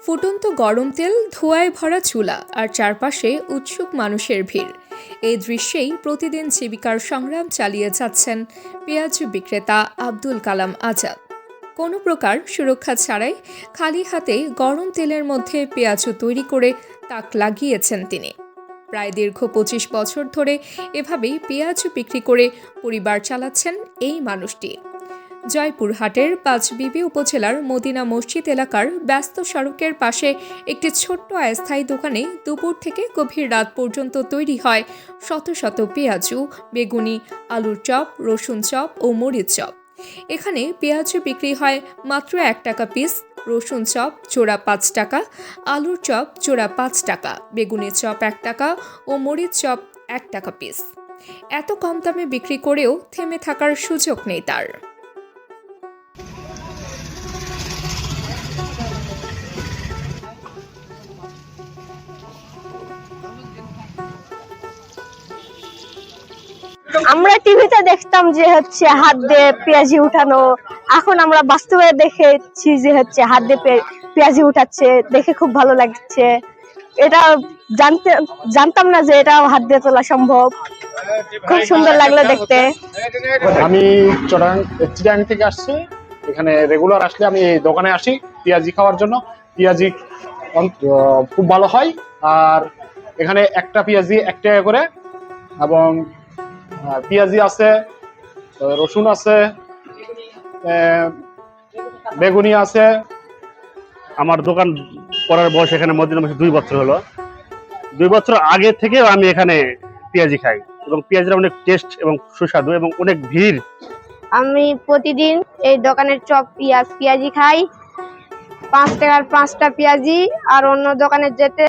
ফুটন্ত গরম তেল, ধোঁয়ায় ভরা চুলা আর চারপাশে উৎসুক মানুষের ভিড়। এই দৃশ্যেই প্রতিদিন জীবিকার সংগ্রাম চালিয়ে যাচ্ছেন পেঁয়াজু বিক্রেতা আব্দুল কালাম আজাদ। কোনো প্রকার সুরক্ষা ছাড়াই খালি হাতে গরম তেলের মধ্যে পেঁয়াজু তৈরি করে তাক লাগিয়েছেন তিনি। প্রায় দীর্ঘ ২৫ বছর ধরে এভাবেই পেঁয়াজু বিক্রি করে পরিবার চালাচ্ছেন এই মানুষটি। জয়পুরহাটের পাঁচবিবি উপজেলার মদিনা মসজিদ এলাকার ব্যস্ত সড়কের পাশে একটি ছোট্ট অস্থায়ী দোকানে দুপুর থেকে গভীর রাত পর্যন্ত তৈরি হয় শত শত পেঁয়াজু, বেগুনি, আলুর চপ, রসুন চপ ও মরিচ চপ। এখানে পেঁয়াজু বিক্রি হয় মাত্র ১ টাকা পিস, রসুন চপ জোড়া ৫ টাকা, আলুর চপ জোড়া ৫ টাকা, বেগুনি চপ ১ টাকা ও মরিচ চপ ১ টাকা পিস। এত কম দামে বিক্রি করেও থেমে থাকার সুযোগ নেই তার। আমরা টিভিতে দেখতাম যে হাত দিয়ে পেঁয়াজি উঠানো, এখন আমরা বাস্তবে দেখেছি যে হাত দিয়ে পেঁয়াজি উঠাচ্ছে, দেখে খুব ভালো লাগছে। এটা জানতাম না যে এটা হাত দিয়ে তোলা সম্ভব। খুব সুন্দর লাগলো দেখতে। আমি চিটাগাং থেকে আসছি। এখানে রেগুলার আসলে আমি এই দোকানে আসি পেঁয়াজি খাওয়ার জন্য। পেঁয়াজি খুব ভালো হয়, আর এখানে একটা পেঁয়াজি ১ টাকা করে, এবং পেঁয়াজি আছে, রসুন আছে, বেগুনি আছে। আমার দোকান করার বয়স এখানে মদিনা মসজিদ ২ বছর হলো। ২ বছর আগে থেকে আমি এখানে পেঁয়াজি খাই, এবং পেঁয়াজির অনেক টেস্ট এবং সুস্বাদু এবং অনেক ভিড়। আমি প্রতিদিন এই দোকানের চপ পেঁয়াজি খাই। ৫ টাকার ৫টা পেঁয়াজি, আর অন্য দোকানে যেতে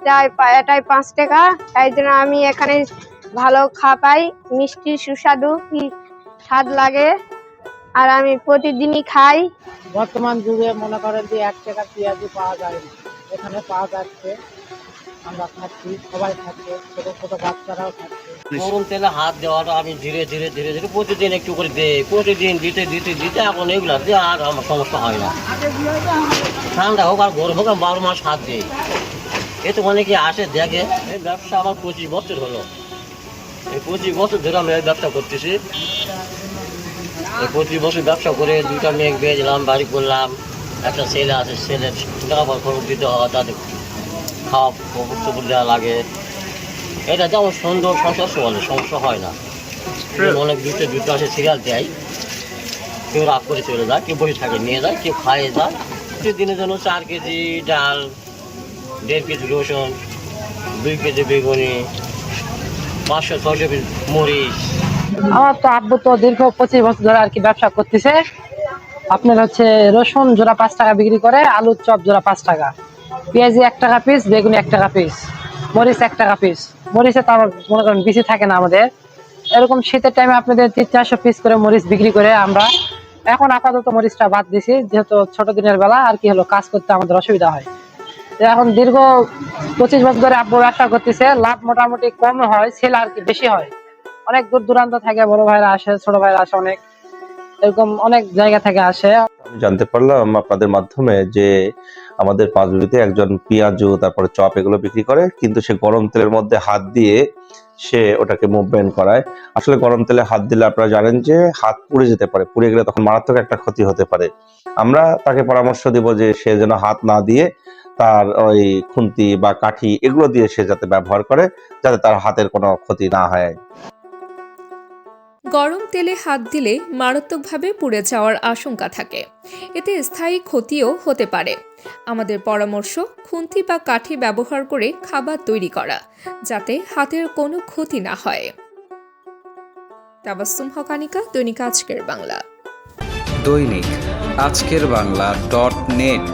যাই এটাই ৫ টাকা। তাই জন্য আমি এখানে ভালো পাই, মিষ্টি সুস্বাদু স্বাদ লাগে, আর আমি প্রতিদিনই খাই। বর্তমান যুগে মনে করেন যে ১ টাকার পেঁয়াজি পাওয়া যায় না, এখানে পাওয়া যাচ্ছে। আমরা খাচ্ছি, সবাই খাচ্ছে, ছোট ছোট বাচ্চারাও খাচ্ছে। গরম তেলে হাত দেওয়াটা আমি ধীরে ধীরে ধীরে ধীরে প্রতিদিন একটু করে দেই, প্রতিদিন দিতে দিতে দিতে এখন এগুলা দিয়ে আর আমার সমস্যা হয় না। ঠান্ডা হোক আর গরম হোক, আমি ১২ মাস হাত দিই। এতে অনেকে আসে দেখে। এই ব্যবসা আমার ২৫ বছর হলো। এই ২৫ বছর ধরে আমি এই ব্যবসা করতেছি। এই ২৫ বছর ব্যবসা করে ২টা মেয়ে বিয়ে দিলাম, বাড়ি করলাম। একটা ছেলে আছে, ছেলের টাকা খরচ দিতে হয়, তাদের খাওয়া খবর দেওয়া লাগে। এটা যেমন সুন্দর সংসার চলে, সমস্যা হয় না। অনেক দুটো আসে সিরিয়াল দেয়, কেউ রাগ করে চলে যায়, কেউ বসে থাকে নিয়ে যায়, কেউ খাইয়ে যায়। প্রতিদিনের জন্য ৪ কেজি ডাল, ১.৫ কেজি রসুন, ২ কেজি বেগুনি, ৫০০-৬০০ পিস মরিচ। আমার তো আব্বু তো দীর্ঘ ২৫ বছর ধরে আর কি ব্যবসা করতেছে। আপনার রসুন জোড়া ৫ টাকা বিক্রি করে, আলুর চপ জোড়া ৫ টাকা, পেঁয়াজি ১ টাকা পিস, বেগুনি ১ টাকা পিস, মরিচ ১ টাকা পিস। মরিচে তো আমার মনে করেন বেশি থাকে না আমাদের। এরকম শীতের টাইমে আপনাদের ৩০০-৪০০ পিস করে মরিচ বিক্রি করে আমরা। এখন আপাতত মরিচটা বাদ দিছি, যেহেতু ছোট দিনের বেলা আর কি কাজ করতে আমাদের অসুবিধা হয়। এখন দীর্ঘ ২৫ বছর ধরে আব্বু ব্যবসা করতেছে। লাভ মোটামুটি কম হয়, সেল আর কি বেশি হয়। অনেক দূর দূরান্ত থেকে বড় ভাইরা আসে, ছোট ভাইরা আসে, অনেক এরকম অনেক জায়গা থেকে আসে। আমি জানতে পারলাম আপনাদের মাধ্যমে যে আমাদের পাঁচবিবিতে একজন পেঁয়াজু তারপরে চপ এগুলো বিক্রি করে, কিন্তু সে গরম তেলের মধ্যে হাত দিয়ে সে ওটাকে মুভমেন্ট করায়। আসলে গরম তেলে হাত দিলে আপনারা জানেন যে হাত পুড়ে যেতে পারে, পুড়ে গেলে তখন মারাত্মক একটা ক্ষতি হতে পারে। আমরা তাকে পরামর্শ দিব যে সে যেন হাত না দিয়ে তার ওই খুন্তি বা কাঠি এগুলো দিয়ে সে যাতে ব্যবহার করে, যাতে তার হাতের কোনো ক্ষতি না হয়। গরম তেলে হাত দিলে মারাত্মকভাবে পুড়ে যাওয়ার আশঙ্কা থাকে, এতে স্থায়ী ক্ষতিও হতে পারে। আমাদের পরামর্শ খুন্তি বা কাঠি ব্যবহার করে খাবার তৈরি করা, যাতে হাতের কোনো ক্ষতি না হয়। তাবাসসুম হকানিকা, দৈনিক আজকের বাংলা। দৈনিক আজকের বাংলা .net